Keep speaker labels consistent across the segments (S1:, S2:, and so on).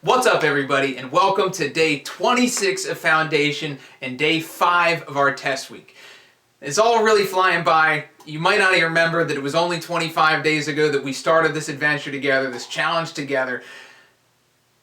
S1: What's up, everybody, and welcome to day 26 of Foundation and day 5 of our test week. It's all really flying by. You might not even remember that it was only 25 days ago that we started this adventure together, this challenge together.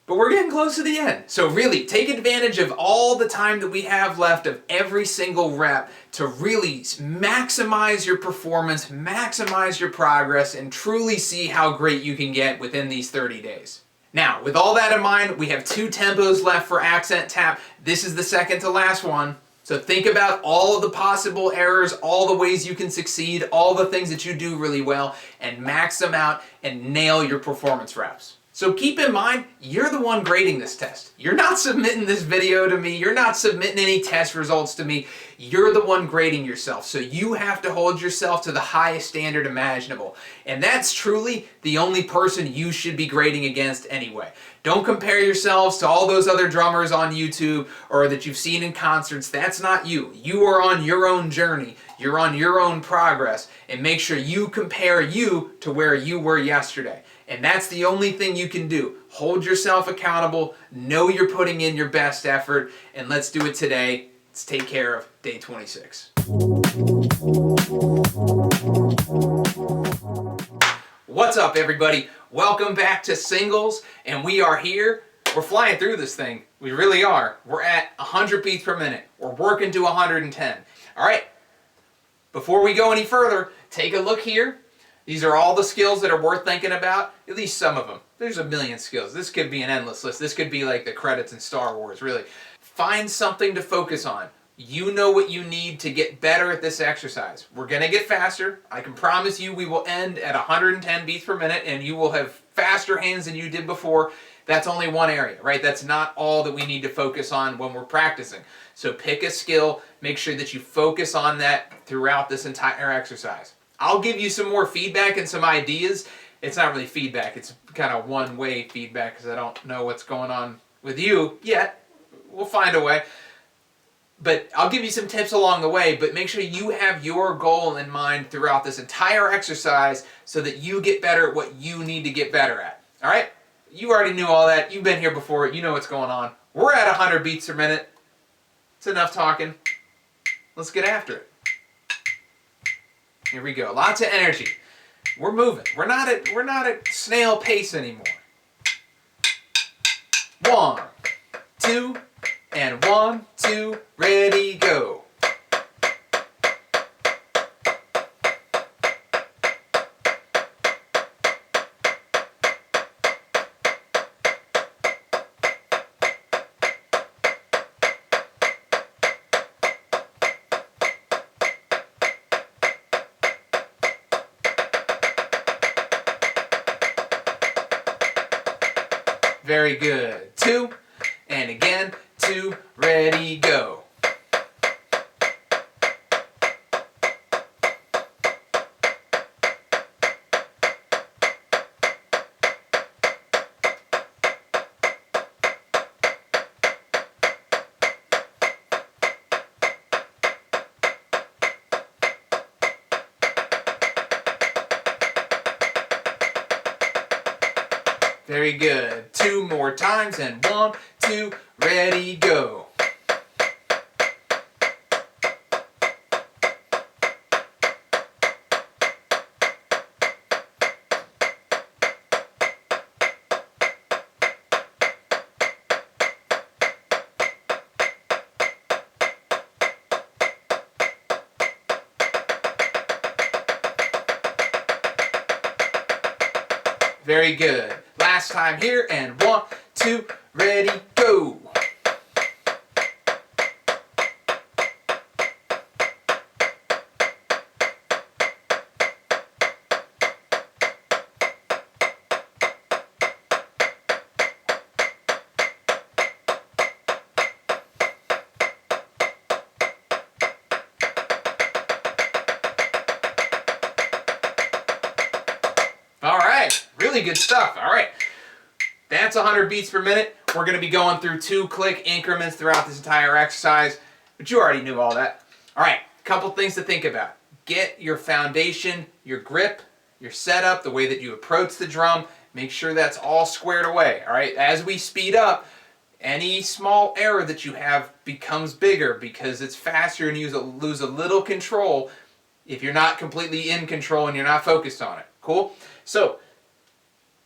S1: But we're getting close to the end. So really, take advantage of all the time that we have left of every single rep to really maximize your performance, maximize your progress, and truly see how great you can get within these 30 days. Now, with all that in mind, we have 2 tempos left for accent tap. This is the second to last one. So think about all of the possible errors, all the ways you can succeed, all the things that you do really well, and max them out and nail your performance reps. So keep in mind, you're the one grading this test. You're not submitting this video to me. You're not submitting any test results to me. You're the one grading yourself. So you have to hold yourself to the highest standard imaginable. And that's truly the only person you should be grading against anyway. Don't compare yourselves to all those other drummers on YouTube or that you've seen in concerts. That's not you. You are on your own journey. You're on your own progress. And make sure you compare you to where you were yesterday. And that's the only thing you can do. Hold yourself accountable, know you're putting in your best effort, and let's do it today. Let's take care of day 26. What's up, everybody? Welcome back to Singles, and we are here. We're flying through this thing. We really are. We're at 100 beats per minute. We're working to 110. All right, before we go any further, take a look here. These are all the skills that are worth thinking about, at least some of them. There's a million skills. This could be an endless list. This could be like the credits in Star Wars, really. Find something to focus on. You know what you need to get better at this exercise. We're going to get faster. I can promise you we will end at 110 beats per minute and you will have faster hands than you did before. That's only one area, right? That's not all that we need to focus on when we're practicing. So pick a skill. Make sure that you focus on that throughout this entire exercise. I'll give you some more feedback and some ideas. It's not really feedback, it's kind of one-way feedback because I don't know what's going on with you yet. We'll find a way. But I'll give you some tips along the way, but make sure you have your goal in mind throughout this entire exercise so that you get better at what you need to get better at. All right? You already knew all that. You've been here before. You know what's going on. We're at 100 beats per minute. It's enough talking. Let's get after it. Here we go. Lots of energy. We're moving. We're not at snail pace anymore. 1, 2, and 1, 2, ready, go. Very good. 2, and again, 2, ready, go. Very good. 2 more times and 1, 2, ready, go. Very good. Last time here, and 1, 2, ready, go. All right, really good stuff. All right. That's 100 beats per minute. We're going to be going through 2-click increments throughout this entire exercise, but you already knew all that. All right, a couple things to think about. Get your foundation, your grip, your setup, the way that you approach the drum, Make sure that's all squared away, all right? As we speed up, any small error that you have becomes bigger because it's faster and you lose a little control if you're not completely in control and you're not focused on it. Cool? So,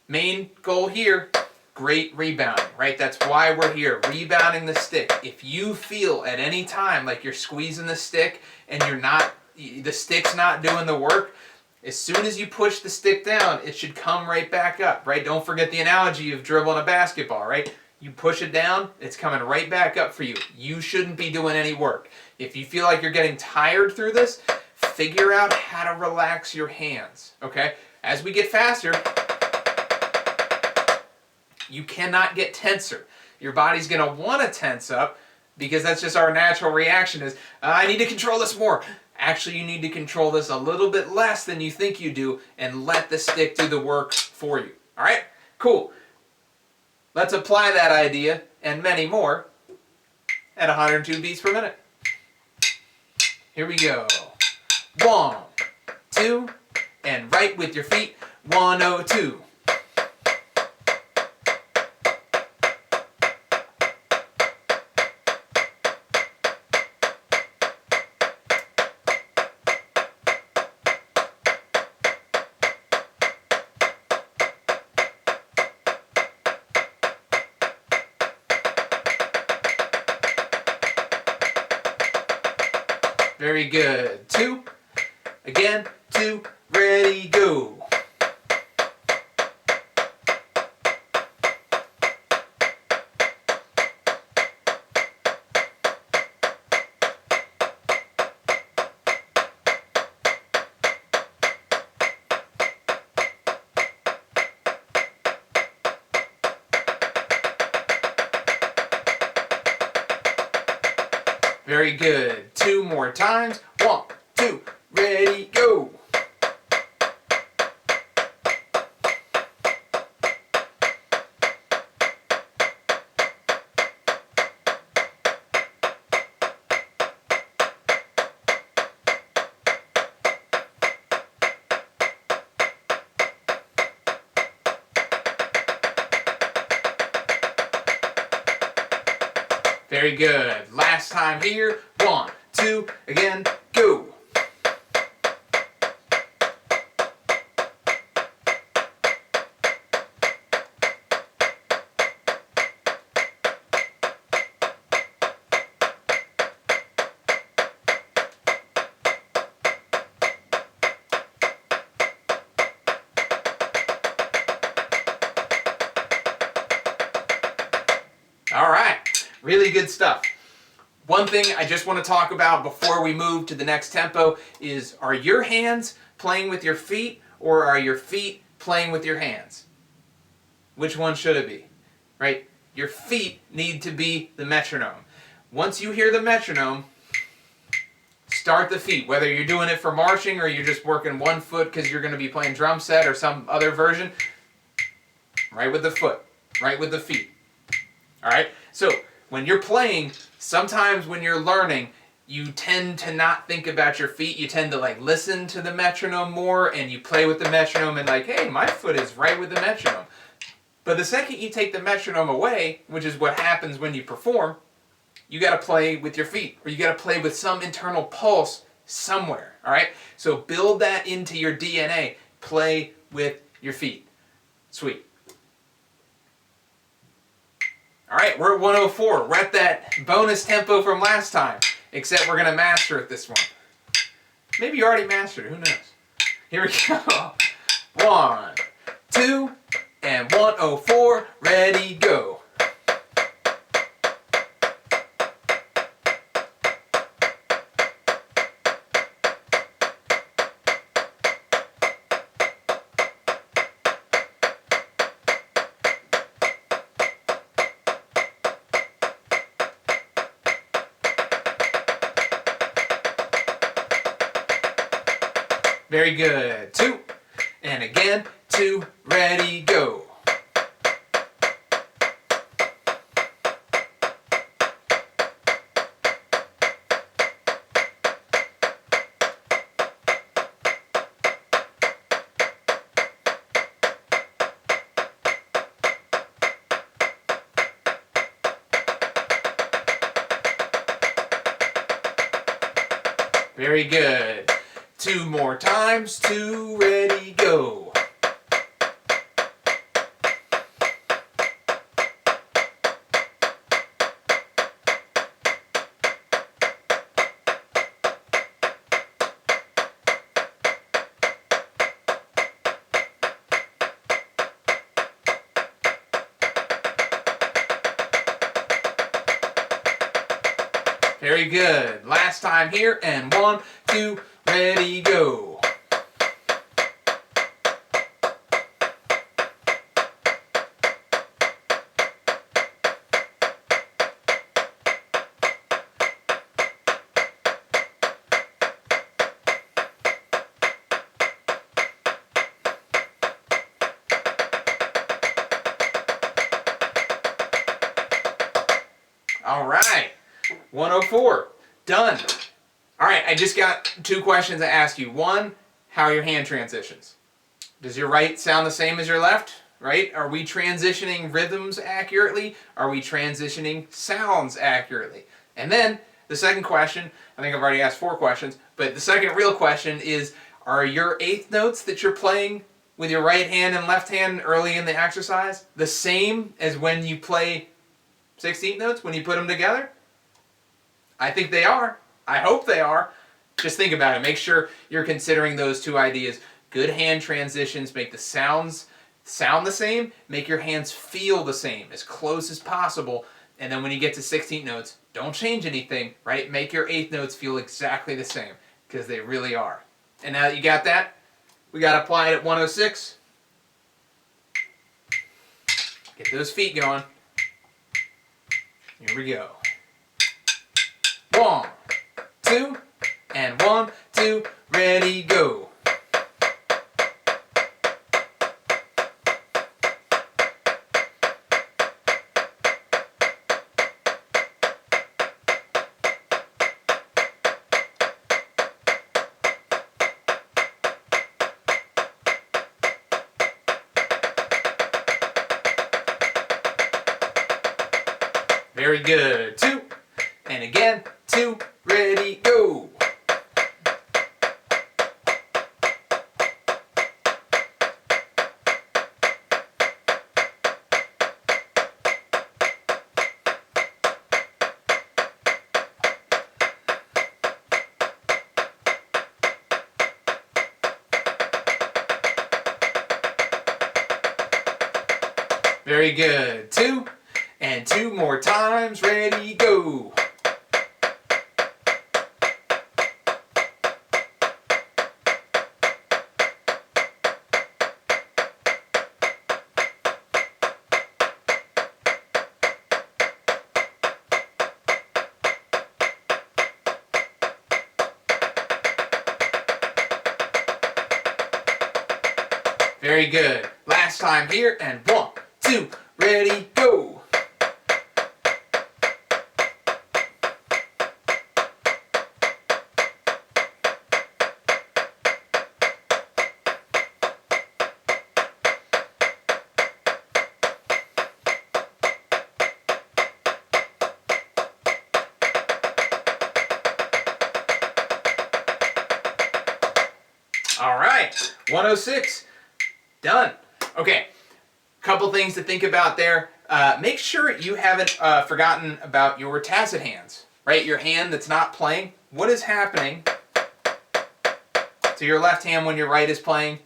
S1: main goal here, great rebounding, right? That's why we're here, rebounding the stick. If you feel at any time like you're squeezing the stick and the stick's not doing the work, as soon as you push the stick down, it should come right back up, right? Don't forget the analogy of dribbling a basketball, right? You push it down, it's coming right back up for you. You shouldn't be doing any work. If you feel like you're getting tired through this, figure out how to relax your hands, okay? As we get faster, you cannot get tenser. Your body's going to want to tense up because that's just our natural reaction is, I need to control this more. Actually, you need to control this a little bit less than you think you do and let the stick do the work for you. All right? Cool. Let's apply that idea and many more at 102 beats per minute. Here we go. 1, 2, and right with your feet, 102. Very good. 2. Again, 2. Ready, go. Very good. 2 more times. 1, 2, ready, go. Very good. Last time here. 1, 2, again, go. All right. Really good stuff. One thing I just want to talk about before we move to the next tempo is, are your hands playing with your feet or are your feet playing with your hands? Which one should it be? Right? Your feet need to be the metronome. Once you hear the metronome, start the feet. Whether you're doing it for marching or you're just working one foot because you're going to be playing drum set or some other version, right with the foot, right with the feet. All right? So, when you're playing, sometimes when you're learning, you tend to not think about your feet. You tend to listen to the metronome more and you play with the metronome and hey, my foot is right with the metronome. But the second you take the metronome away, which is what happens when you perform, you got to play with your feet or you got to play with some internal pulse somewhere, all right? So build that into your DNA. Play with your feet. Sweet. All right, we're at 104. We're at that bonus tempo from last time, except we're going to master it this one. Maybe you already mastered it. Who knows? Here we go. 1, 2, and 104. Ready, go. Very good. 2, and again, 2, ready, go. Very good. 2 more times. 2, ready, go. Very good. Last time here, and 1, 2, ready, go. All right, 104, done. All right, I just got 2 questions to ask you. 1, how are your hand transitions? Does your right sound the same as your left, right? Are we transitioning rhythms accurately? Are we transitioning sounds accurately? And then the second question, I think I've already asked 4 questions, but the second real question is, are your 8th notes that you're playing with your right hand and left hand early in the exercise the same as when you play 16th notes, when you put them together? I think they are. I hope they are. Just think about it. Make sure you're considering those 2 ideas. Good hand transitions make the sounds sound the same. Make your hands feel the same, as close as possible. And then when you get to 16th notes, don't change anything, right? Make your 8th notes feel exactly the same, because they really are. And now that you got that, we got to apply it at 106. Get those feet going. Here we go. 1, 2, and 1, 2, ready, go. Very good. 2, and again, 2, ready, go. Very good. 2, and 2 more times, ready, go. Very good. Last time here, and 1, 2, ready, go. All right, 106, done. Okay, couple things to think about there. Make sure you haven't forgotten about your tacit hands, right? Your hand that's not playing. What is happening to your left hand when your right is playing?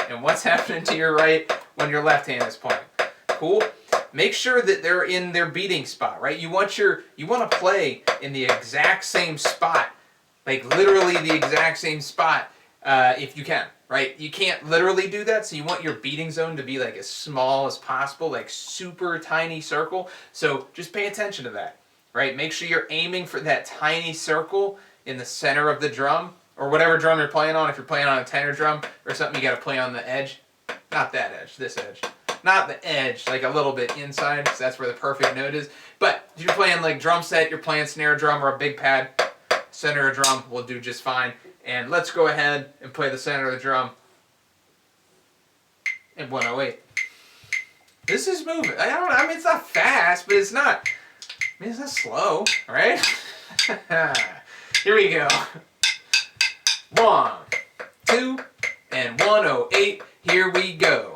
S1: And what's happening to your right when your left hand is playing? Cool? Make sure that they're in their beating spot, right? You want to play in the exact same spot, like literally the exact same spot if you can. Right? You can't literally do that, so you want your beating zone to be like as small as possible, like super tiny circle. So just pay attention to that, right? Make sure you're aiming for that tiny circle in the center of the drum, or whatever drum you're playing on. If you're playing on a tenor drum or something, you got to play on the edge. Not that edge, this edge. Not the edge, like a little bit inside, because that's where the perfect note is. But if you're playing like drum set, you're playing snare drum or a big pad, center of drum will do just fine. And let's go ahead and play the center of the drum in 108. This is moving. I mean, it's not fast, but it's not slow, right? Here we go. 1, 2, and 108. Here we go.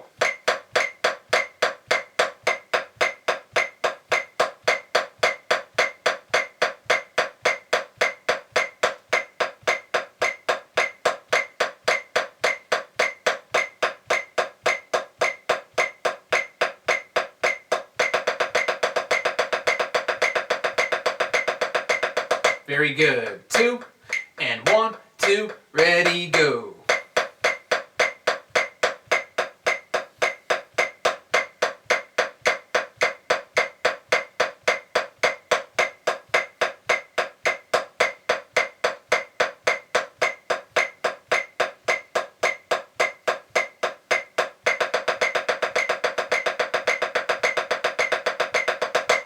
S1: Very good. 2, and 1, 2, ready, go.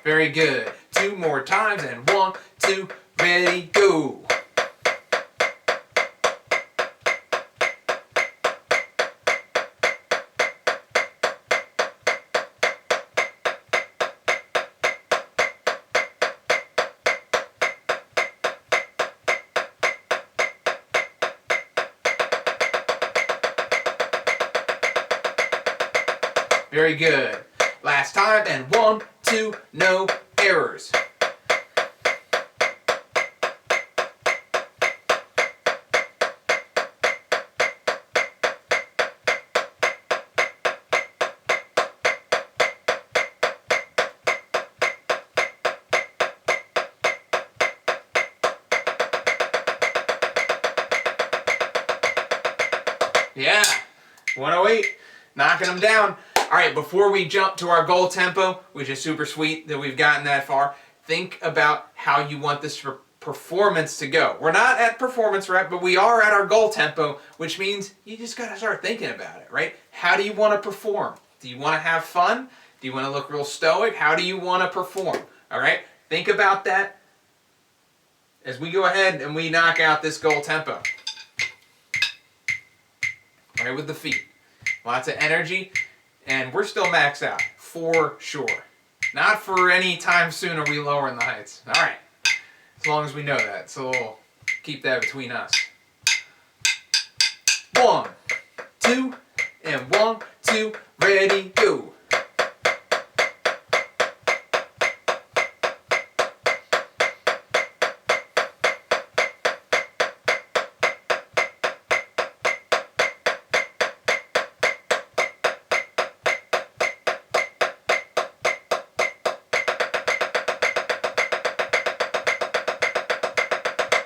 S1: Very good. 2 more times, and 1, 2, ready, go. Very good. Last time, and 1, 2, no errors. Yeah, 108, knocking them down. All right, before we jump to our goal tempo, which is super sweet that we've gotten that far, think about how you want this performance to go. We're not at performance rep, but we are at our goal tempo, which means you just got to start thinking about it, right? How do you want to perform? Do you want to have fun? Do you want to look real stoic? How do you want to perform? All right, think about that as we go ahead and we knock out this goal tempo. Right with the feet. Lots of energy. And we're still maxed out, for sure. Not for any time soon are we lowering the heights. All right, as long as we know that. So we'll keep that between us. 1, 2, and 1, 2, ready, go.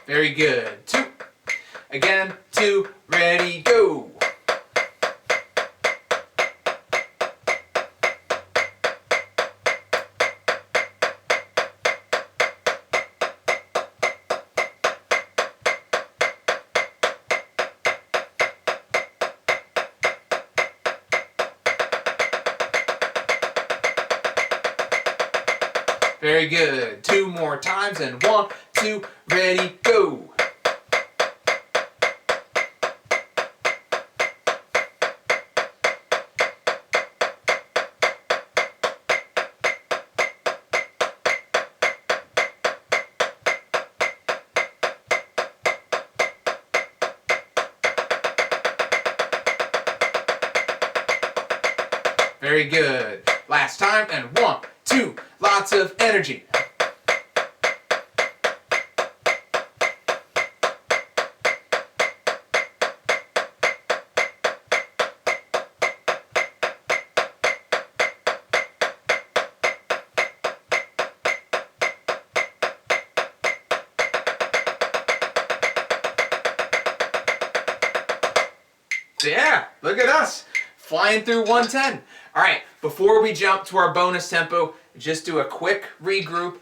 S1: Very good. 2. Again, 2, ready, go. Very good. 2 more times, and 1, 2, ready, go. Very good. Last time, and 1, 2, lots of energy. So yeah, look at us, flying through 110. All right, before we jump to our bonus tempo, just do a quick regroup.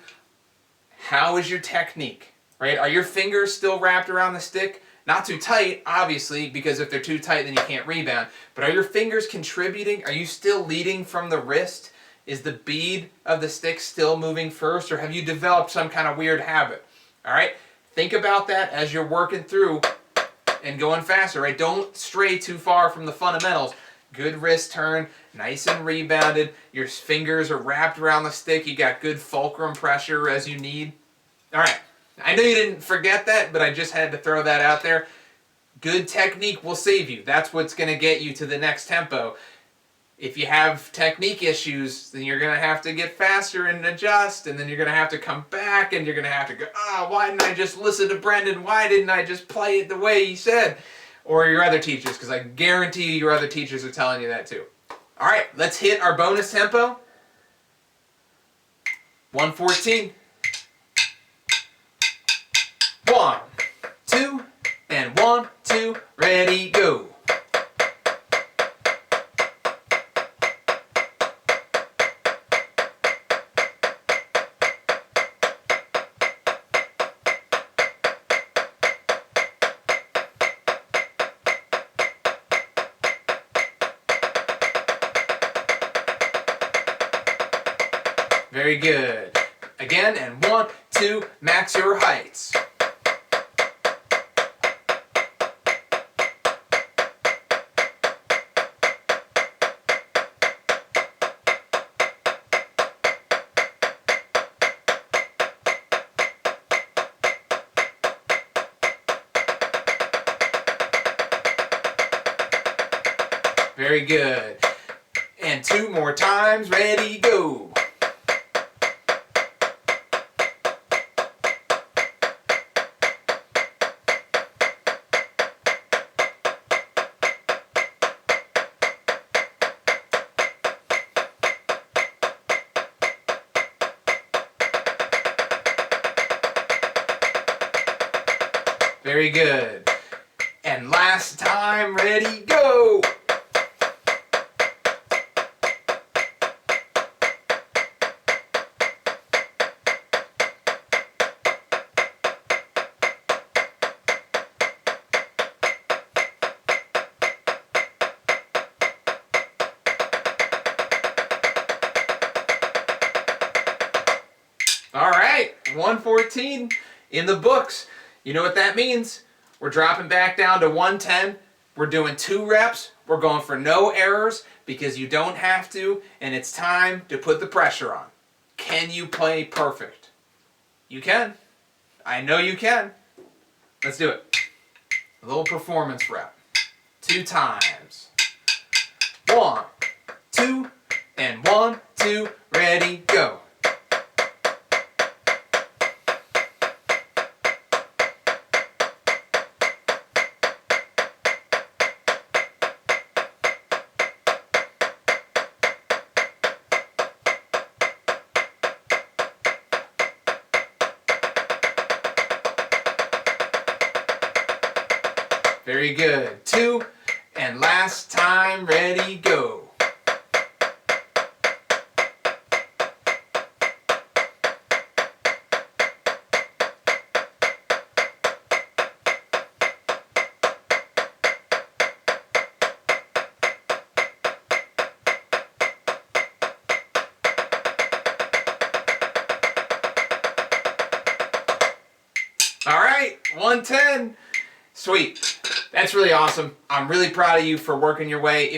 S1: How is your technique, right? Are your fingers still wrapped around the stick? Not too tight, obviously, because if they're too tight, then you can't rebound. But are your fingers contributing? Are you still leading from the wrist? Is the bead of the stick still moving first, or have you developed some kind of weird habit? All right, think about that as you're working through and going faster, right? Don't stray too far from the fundamentals. Good wrist turn, nice and rebounded. Your fingers are wrapped around the stick. You got good fulcrum pressure as you need. All right, I know you didn't forget that, but I just had to throw that out there. Good technique will save you. That's what's going to get you to the next tempo. If you have technique issues, then you're going to have to get faster and adjust, and then you're going to have to come back, and you're going to have to go, why didn't I just listen to Brendan? Why didn't I just play it the way he said? Or your other teachers, because I guarantee you your other teachers are telling you that too. All right, let's hit our bonus tempo. 114. 1, 2, and 1, 2, ready, go. Very good. Again, and 1, 2, max your heights. Very good. And 2 more times, ready, go. Very good. And last time, ready, go. All right, 114 in the books. You know what that means? We're dropping back down to 110. We're doing 2 reps. We're going for no errors because you don't have to, and it's time to put the pressure on. Can you play perfect? You can. I know you can. Let's do it. A little performance rep. 2 times. 1, 2, and 1, 2, ready, go. Very good. 2, and last time, ready, go. All right, 110. Sweet. That's really awesome. I'm really proud of you for working your way.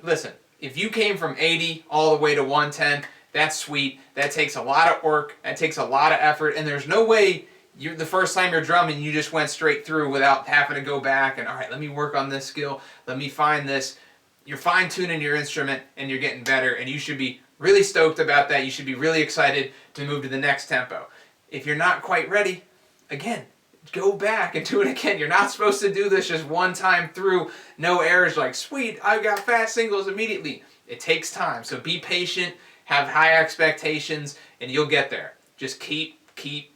S1: Listen, if you came from 80 all the way to 110, that's sweet. That takes a lot of work. That takes a lot of effort. And there's no way the first time you're drumming, you just went straight through without having to go back and, all right, let me work on this skill. Let me find this. You're fine-tuning your instrument and you're getting better. And you should be really stoked about that. You should be really excited to move to the next tempo. If you're not quite ready, again, go back and do it again. You're not supposed to do this just one time through, no errors, like, sweet, I've got fast singles immediately. It takes time, so be patient, have high expectations, and you'll get there. Just keep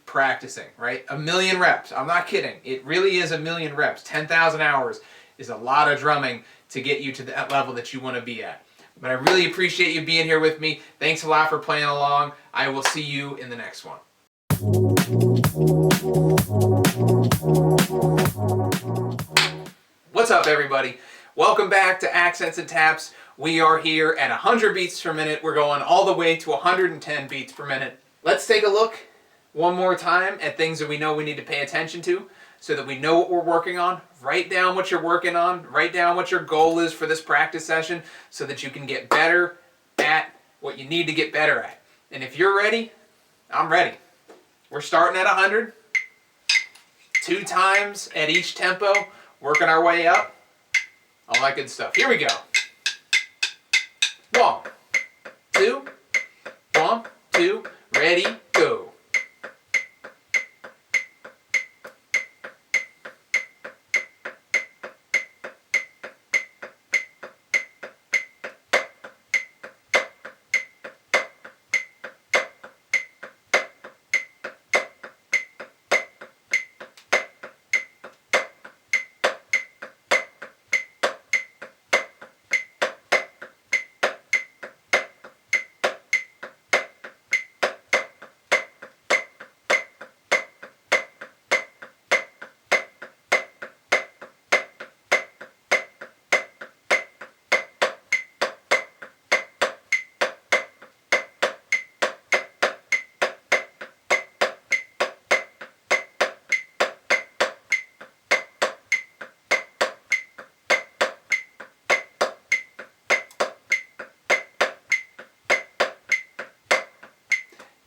S1: practicing, right? 1,000,000 reps. I'm not kidding. It really is 1,000,000 reps. 10,000 hours is a lot of drumming to get you to that level that you want to be at. But I really appreciate you being here with me. Thanks a lot for playing along. I will see you in the next one. What's up, everybody? Welcome back to Accents and Taps. We are here at 100 beats per minute. We're going all the way to 110 beats per minute. Let's take a look one more time at things that we know we need to pay attention to so that we know what we're working on. Write down what you're working on. Write down what your goal is for this practice session so that you can get better at what you need to get better at. And if you're ready, I'm ready. We're starting at 100. 2 times at each tempo. working our way up, all that good stuff. Here we go. 1, 2, 1, 2, ready, go.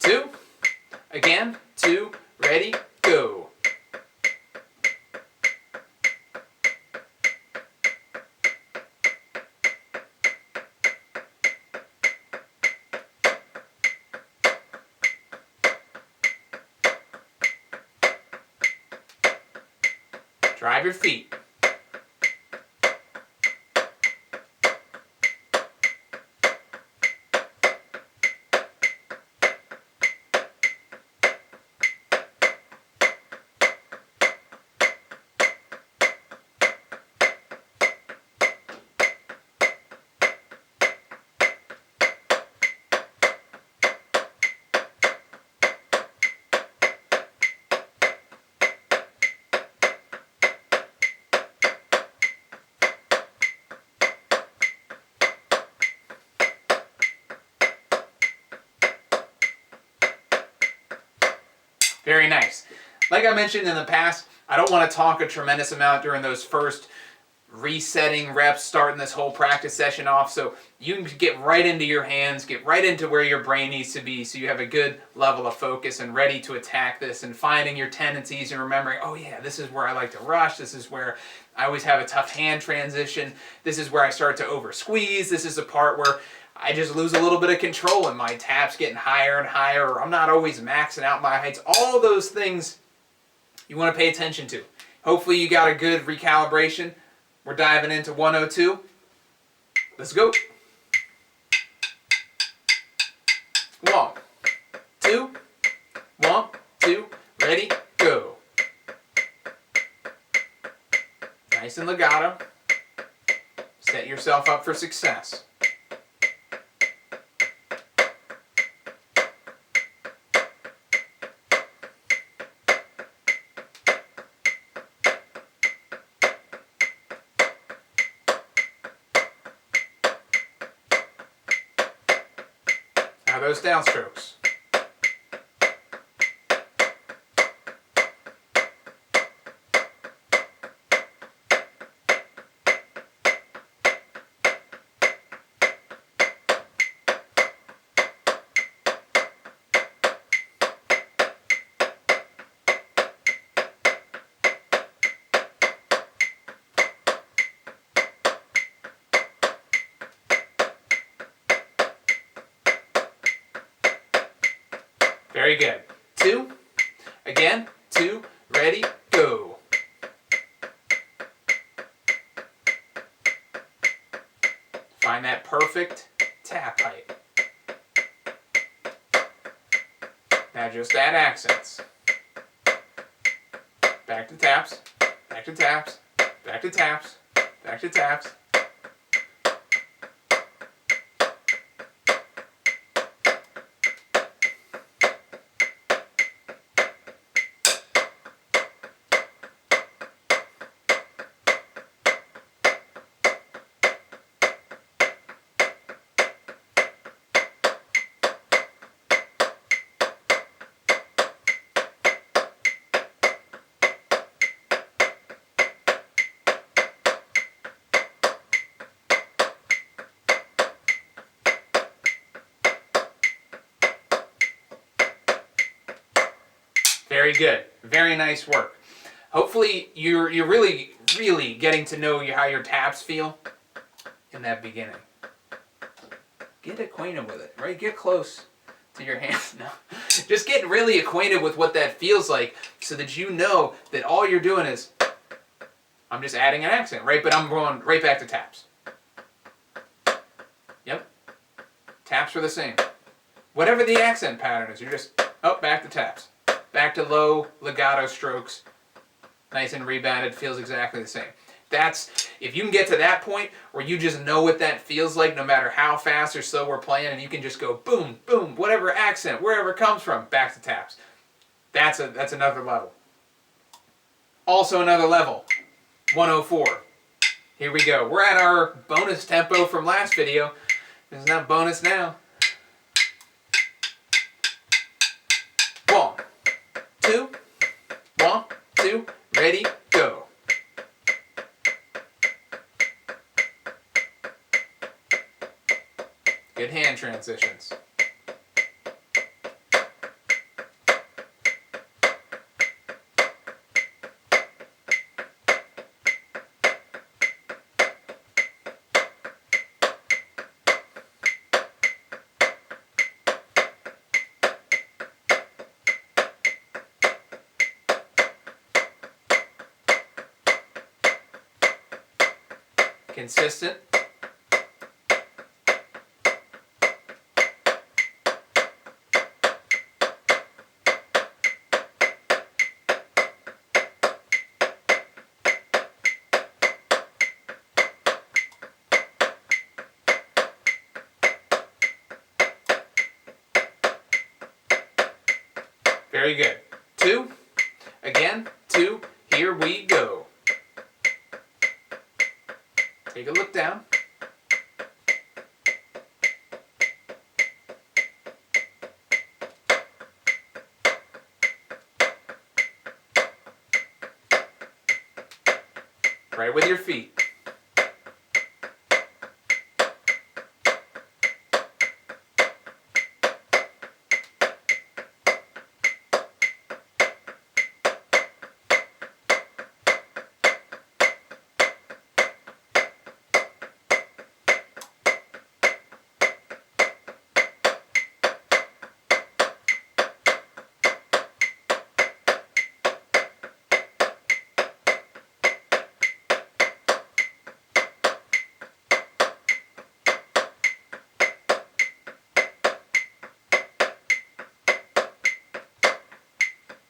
S1: Two, again, 2, ready, go. Drive your feet. Very nice. Like I mentioned in the past, I don't want to talk a tremendous amount during those first resetting reps, starting this whole practice session off, so you can get right into your hands, get right into where your brain needs to be, so you have a good level of focus and ready to attack this and finding your tendencies and remembering, oh yeah, this is where I like to rush, this is where I always have a tough hand transition, this is where I start to over squeeze, this is the part where I just lose a little bit of control and my tap's getting higher and higher, or I'm not always maxing out my heights. All of those things you want to pay attention to. Hopefully you got a good recalibration. We're diving into 102. Let's go. 1, 2, 1, 2, ready, go. Nice and legato. Set yourself up for success. Now those downstrokes. Very good. 2, again, 2, ready, go. Find that perfect tap height. Now just add accents. Back to taps, back to taps, back to taps, back to taps. Very good. Very nice work. Hopefully you're really getting to know how your taps feel in that beginning. Get acquainted with it, right? Get close to your hands. No. Just get really acquainted with what that feels like so that you know that all you're doing is, I'm just adding an accent, right? But I'm going right back to taps. Yep. Taps are the same. Whatever the accent pattern is, you're just, back to taps. Back to low legato strokes. Nice and rebounded, feels exactly the same. If you can get to that point where you just know what that feels like no matter how fast or slow we're playing, and you can just go boom, boom, whatever accent, wherever it comes from, back to taps. That's another level. Also another level, 104. Here we go. We're at our bonus tempo from last video. This is not bonus now. 1, 2, 1, 2, ready, go. Good hand transitions. Consistent. Very good. 2. Again, 2. Here we go. Take a look down. Right with your feet.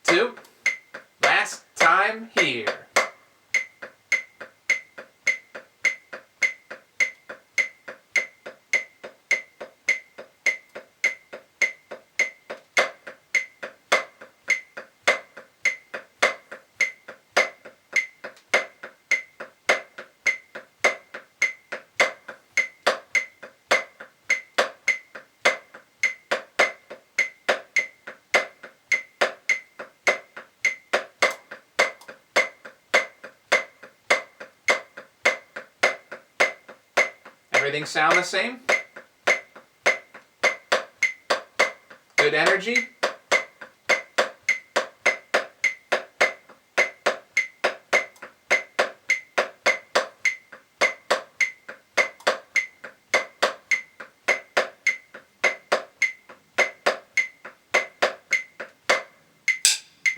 S1: Two. Last time here. Everything sound the same? Good energy?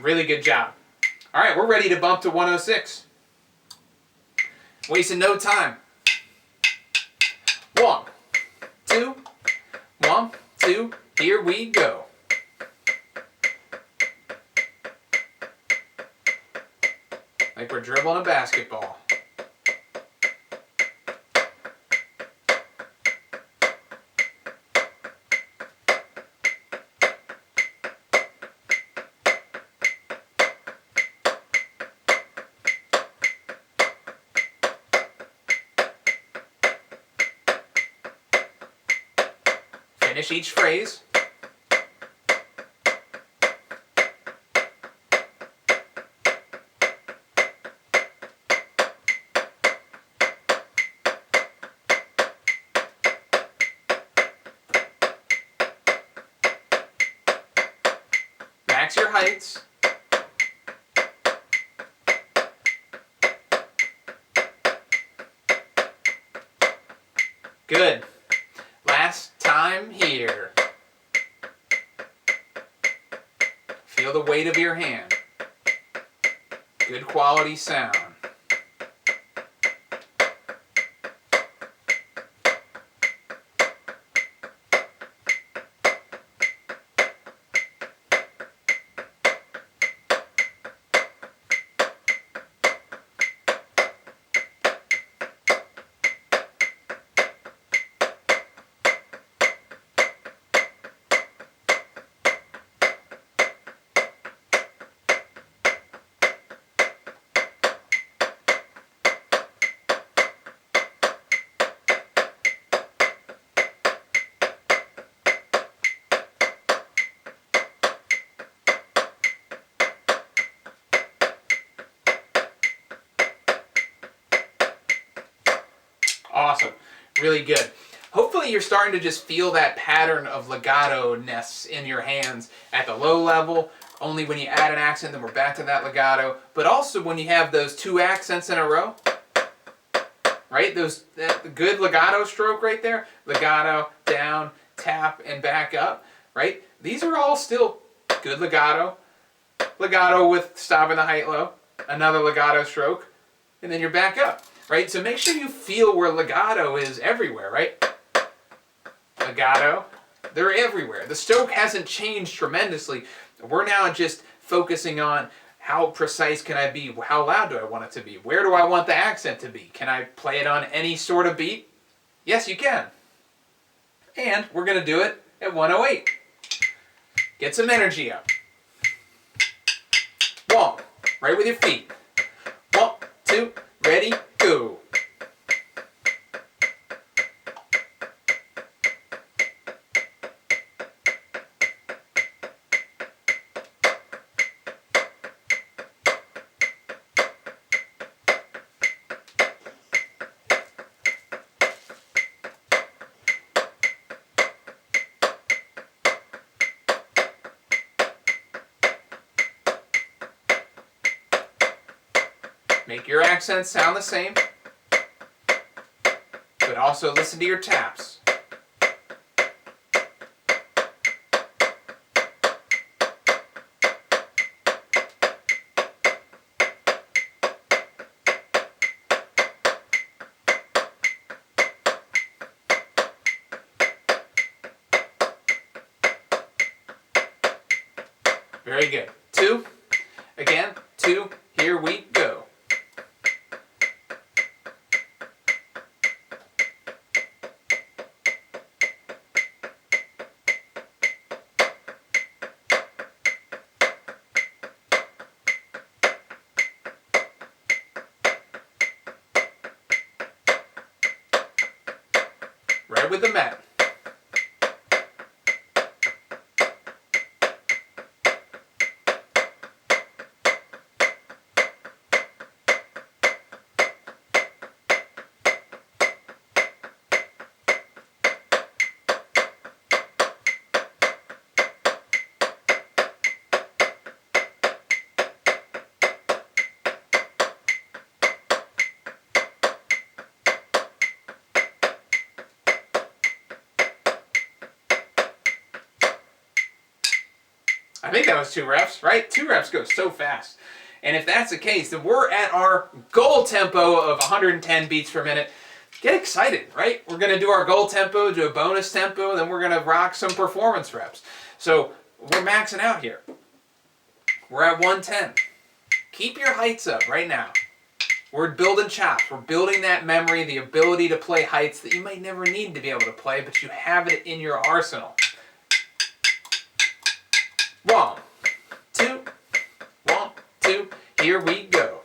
S1: Really good job. All right, we're ready to bump to 106. Wasting no time. 1, 2, 1, 2, here we go. Like we're dribbling a basketball. Finish each phrase. Max your heights. Good. Last time here. Feel the weight of your hand. Good quality sound. Awesome. Really good. Hopefully you're starting to just feel that pattern of legato-ness in your hands at the low level. Only when you add an accent, then we're back to that legato. But also when you have those two accents in a row, right? That good legato stroke right there. Legato, down, tap, and back up, right? These are all still good legato. Legato with stopping the height low. Another legato stroke. And then you're back up. Right? So make sure you feel where legato is everywhere, right? Legato, they're everywhere. The stroke hasn't changed tremendously. We're now just focusing on how precise can I be? How loud do I want it to be? Where do I want the accent to be? Can I play it on any sort of beat? Yes, you can. And we're going to do it at 108. Get some energy up. 1, right with your feet. 1, 2, ready, go. Make your accents sound the same, but also listen to your taps. Very good. 2, again, 2, here we go. Right with the mat. I think that was 2 reps, right? 2 reps go so fast. And if that's the case, then we're at our goal tempo of 110 beats per minute. Get excited, right? We're going to do our goal tempo, do a bonus tempo, and then we're going to rock some performance reps. So we're maxing out here. We're at 110. Keep your heights up right now. We're building chops. We're building that memory, the ability to play heights that you might never need to be able to play, but you have it in your arsenal. 1, 2, 1, 2, here we go.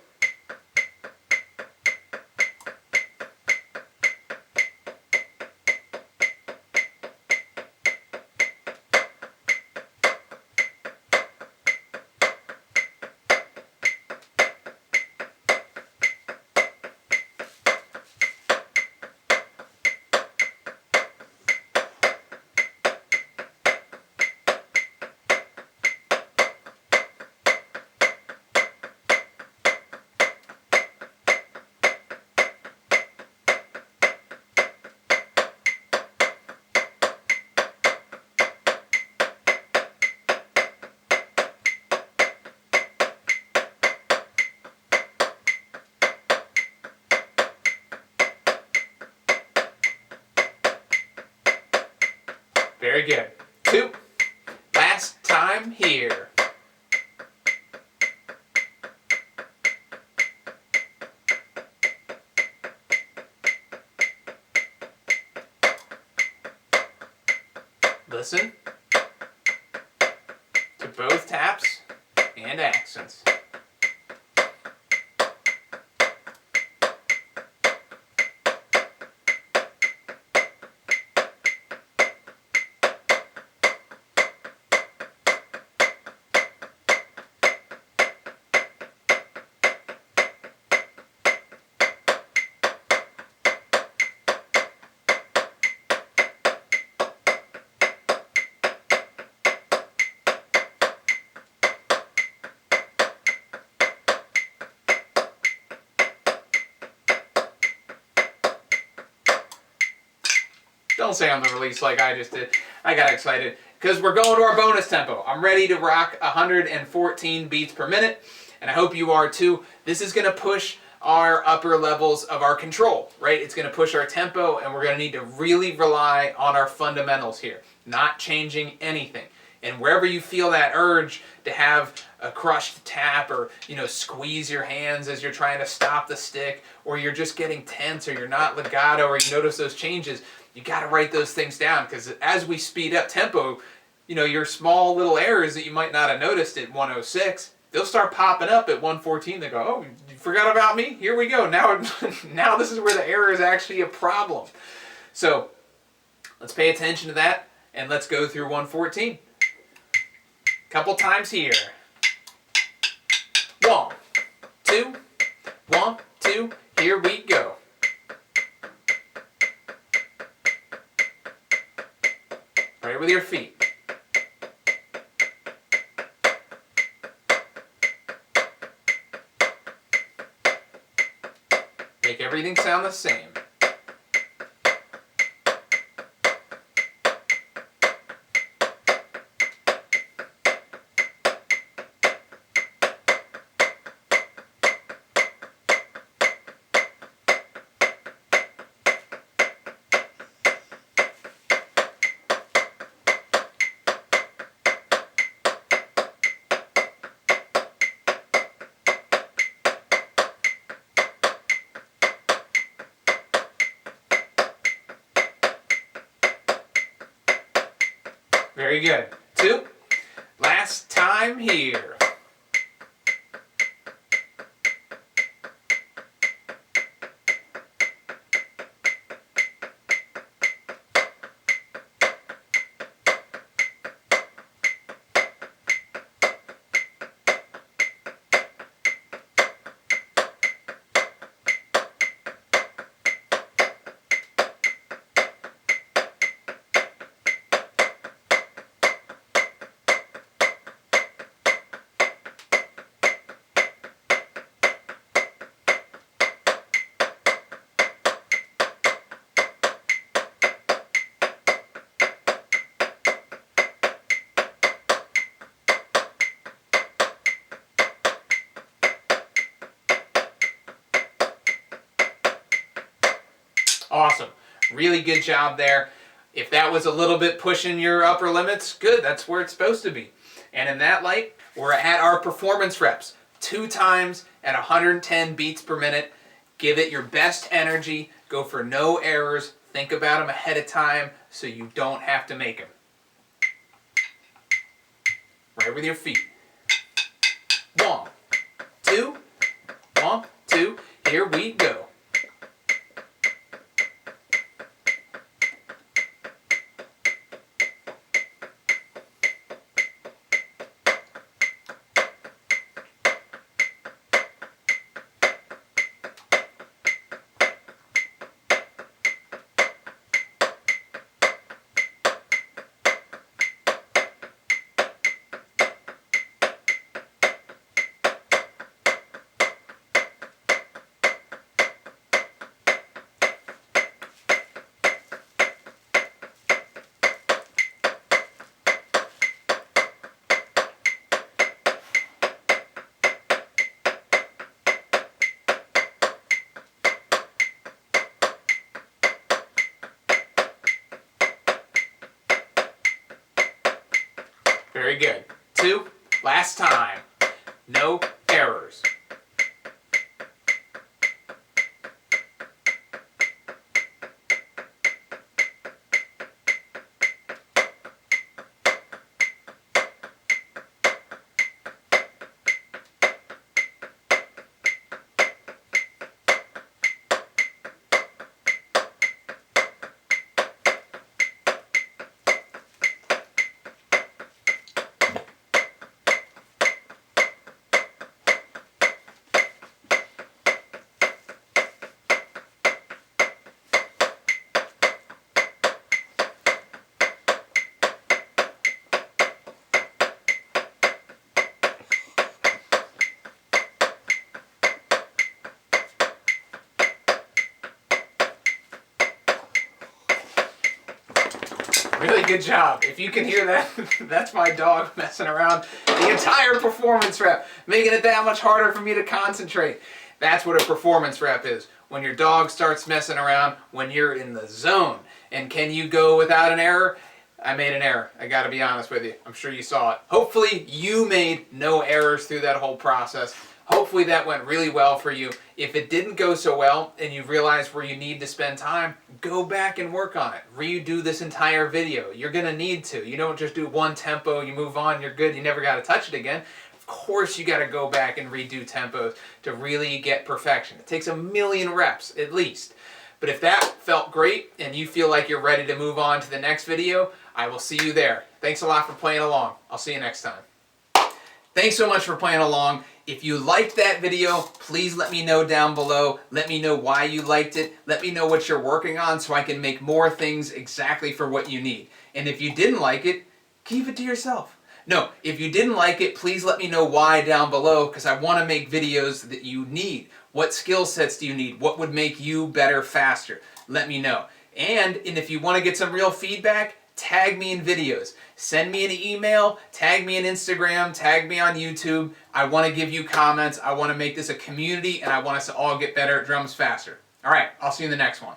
S1: Very good. 2. Last time here. Listen to both taps and accents. Don't say on the release like I just did. I got excited because we're going to our bonus tempo. I'm ready to rock 114 beats per minute, and I hope you are too. This is going to push our upper levels of our control, right? It's going to push our tempo, and we're going to need to really rely on our fundamentals here, not changing anything. And wherever you feel that urge to have a crushed tap, or squeeze your hands as you're trying to stop the stick, or you're just getting tense, or you're not legato, or you notice those changes, you got to write those things down, because as we speed up tempo, your small little errors that you might not have noticed at 106, they'll start popping up at 114. They go, oh, you forgot about me? Here we go. Now, now this is where the error is actually a problem. So let's pay attention to that, and let's go through 114. Couple times here. 1, 2, 1, 2, here we go. Right with your feet. Make everything sound the same. Very good. 2. Last time here. Awesome. Really good job there. If that was a little bit pushing your upper limits, good. That's where it's supposed to be. And in that light, we're at our performance reps. 2 times at 110 beats per minute. Give it your best energy. Go for no errors. Think about them ahead of time so you don't have to make them. Right with your feet. 1, 2, 1, 2. Here we go. Very good. 2, last time. No errors. Really good job. If you can hear that, that's my dog messing around the entire performance rep, making it that much harder for me to concentrate. That's what a performance rep is. When your dog starts messing around, when you're in the zone. And can you go without an error? I made an error. I gotta be honest with you. I'm sure you saw it. Hopefully you made no errors through that whole process. Hopefully that went really well for you. If it didn't go so well and you realize where you need to spend time, go back and work on it. Redo this entire video. You're gonna need to. You don't just do one tempo, you move on, you're good, you never gotta touch it again. Of course you gotta go back and redo tempos to really get perfection. It takes 1,000,000 reps at least. But if that felt great and you feel like you're ready to move on to the next video, I will see you there. Thanks a lot for playing along. I'll see you next time. Thanks so much for playing along. If you liked that video, please let me know down below. Let me know why you liked it. Let me know what you're working on so I can make more things exactly for what you need. And if you didn't like it, keep it to yourself. No, if you didn't like it, please let me know why down below, because I want to make videos that you need. What skill sets do you need? What would make you better faster? Let me know. And if you want to get some real feedback, tag me in videos. Send me an email, tag me on Instagram, tag me on YouTube. I want to give you comments. I want to make this a community, and I want us to all get better at drums faster. All right, I'll see you in the next one.